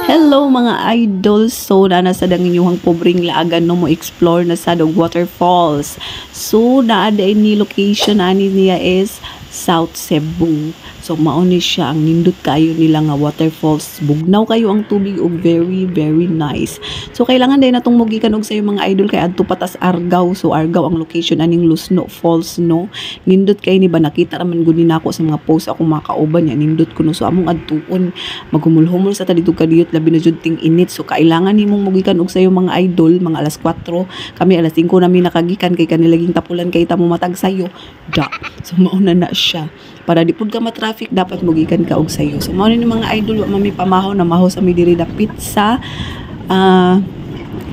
Hello mga idol, so na sa danginyuhang pobreng laagan no mo explore na sa dog waterfalls. So naada ni location ani niya is South Cebu. So mauni siya ang nindot kayo nila nga waterfalls. Bugnaw kayo ang tubig og very nice. So kailangan din natong mugikan og sayo mga idol kay adto patas Argao. So Argao ang location aning Lusno Falls no. Nindot kay ni ba nakita raman gud nako sa mga post ako mga kauban niya nindot kuno so among adtuon magumul-humol sa talidog kadiyot labi na jud ting init. So kailangan nimong mugikan og sayo mga idol mga alas 4 kami alas 5 nami nakagikan kay kanilaging tapulan kay tamo matag sayo. Da. So mauna na siya. Para di pud ka ma-traffic dapat mugikan ka og sayo. So mao ni mga idol wa mami pamahaw na mahaw sa mi diri dapit sa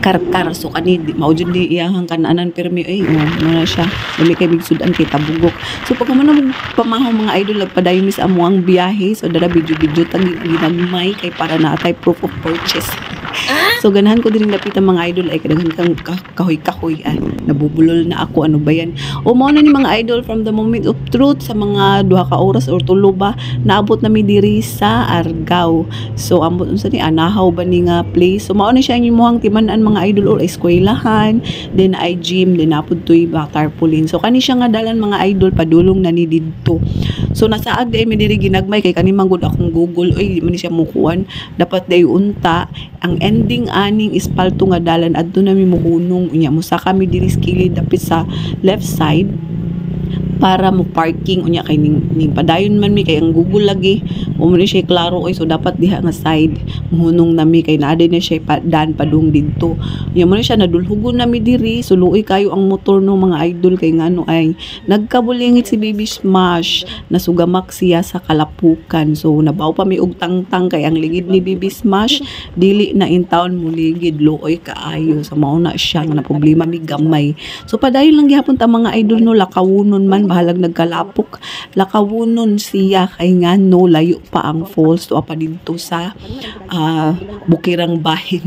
karkar. So kani mao jud di iyang kananan permi ay na siya dali kay bigsudan kay tabugok. So pag man pamahaw mga idol nagpadayon mis amo ang biyahe. So dara video tag ginagmay kay para na atay proof of purchase. So ganahan ko din lapit ang mga idol ay kadaghan kang kahoy-kahoy ay nabubulol na ako ano ba yan. O mao na ni mga idol from the moment of truth sa mga 2 ka oras or 3 ba naabot na mi diri sa Argao. So ambot unsa ni anahaw ba ni nga place. So mao na siya ang imuhang timan-an mga idol or eskwelahan, then ay gym, then napud toy ba tarpaulin. So kani siya nga dalan mga idol padulong na ni didto. So nasaag day mi diri ginagmay kay kani manggod akong Google oy di man siya mukuan dapat day unta ang ending aning ispalto nga dalan adto na mi muhunong unya mo sa kami diri skilid dapit sa left side para mo parking unya kay ning padayon man mi kay ang Google lagi mo man siya klaro oy so dapat diha nga side muhunong nami kay naa na siya dan padung didto unya mo siya nadulhugon nami diri so luoy kayo ang motor no mga idol kay ngano ay nagkabulingit si Baby Smash nasugamak siya sa kalapukan so nabaw pa mi og tangtang kay ang ligid ni Baby Smash dili na in town mo ligid luoy kaayo sa mao na siya nga na problema mi gamay so padayon lang gihapon ta mga idol no lakawunon man bahalag nagkalapok lakawunon siya kay nga no layo pa ang falls to apa dito sa Bukirang Bahin.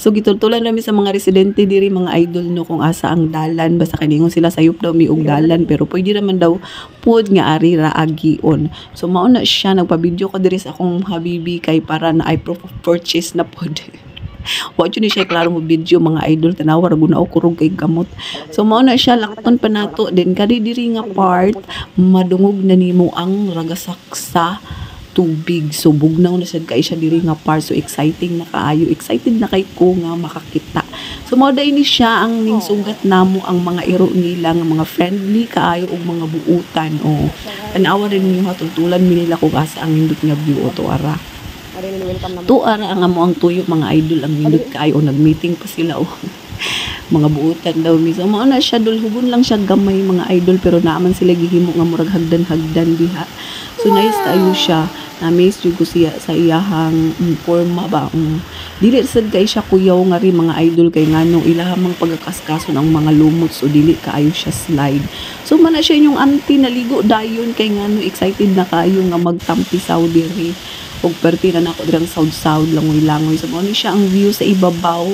So gitultulan namin sa mga residente diri mga idol no kung asa ang dalan basta kaningon sila sayop daw mi og dalan pero pwede naman daw pud nga ari ra agion. So mao na siya nagpa-video ko diri sa akong habibi kay para na ay proof of purchase na pud. Wa jud ni siya klaro mo video mga idol tanawa ra guna kurog kay gamot. So mao na siya lakton pa nato then kadi diri nga part madungog na nimo ang ragasak sa tubig. So bugnaw na sad kay siya diri nga part so exciting na kaayo excited na kay ko nga makakita. So mao day ni siya ang ning sugat namo ang mga iro nila nga mga friendly kaayo og mga buutan o tanawa rin niyo hatultulan mi nila kung asa ang nindot nga view o to ara. Tuara ang amo ang tuyo mga idol ang nindot kaayo o nagmeeting pa sila o mga buutan daw mi. So mao na siya dulhugon lang siya gamay mga idol pero naaman sila gihimo nga murag hagdan diha. So nice kayo siya. Na-amaze jud ko siya sa iyahang forma ba. Dili sad kay siya kuyaw nga ri mga idol kay nganong ilahamang pagkakaskason ang mga lumot so dili kaayo siya slide. So man na siya yung auntie naligo dayon kay ngano excited na kayo nga magtampisaw diri. Og perti na nako dirang sound langoy-langoy. So mao ni siya ang view sa ibabaw.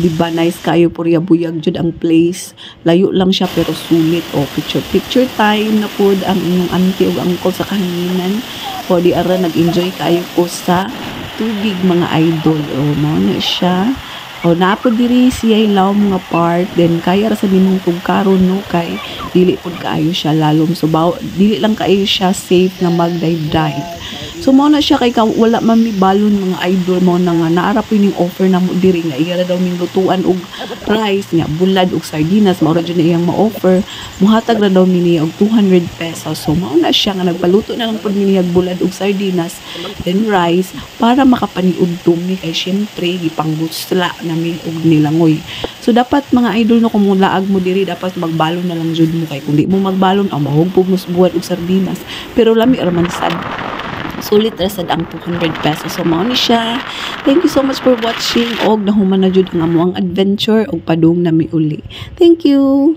Diba nice kayo purya-buyag jud ang place. Layo lang siya pero sulit. O picture time na pod ang inyong auntie ug uncle sa kahanginan. O di ara nag-enjoy kayo ko sa tubig mga idol. O mao na siya. O napod diri siya ilaw mga part then kaya ra sa nimong tugkaron no kay dili pod kaayo siya lalom so dili lang kaayo siya safe na mag-dive. So mao na siya kay wala man mi balon mga idol mo na nga naara po ning offer na mo diri nga iya daw ming lutuan og rice nga bulad og sardinas mao ra jud iyang ma-offer muhatag ra daw mi niya og 200 pesos. So mao na siya nga nagpaluto na lang pud mi niya bulad og sardinas then rice para makapaniud mi kay syempre gipanggusla nami og nilangoy. So dapat mga idol no kung laag mo diri dapat magbalon na lang jud mo kay kun di mo magbalon mahugpog mo buhat og sardinas pero lami ra man sad. Sulit ra sad ang 200 pesos. So mao ni siya. Thank you so much for watching og nahuman na jud ang amuang adventure og padung nami uli. Thank you.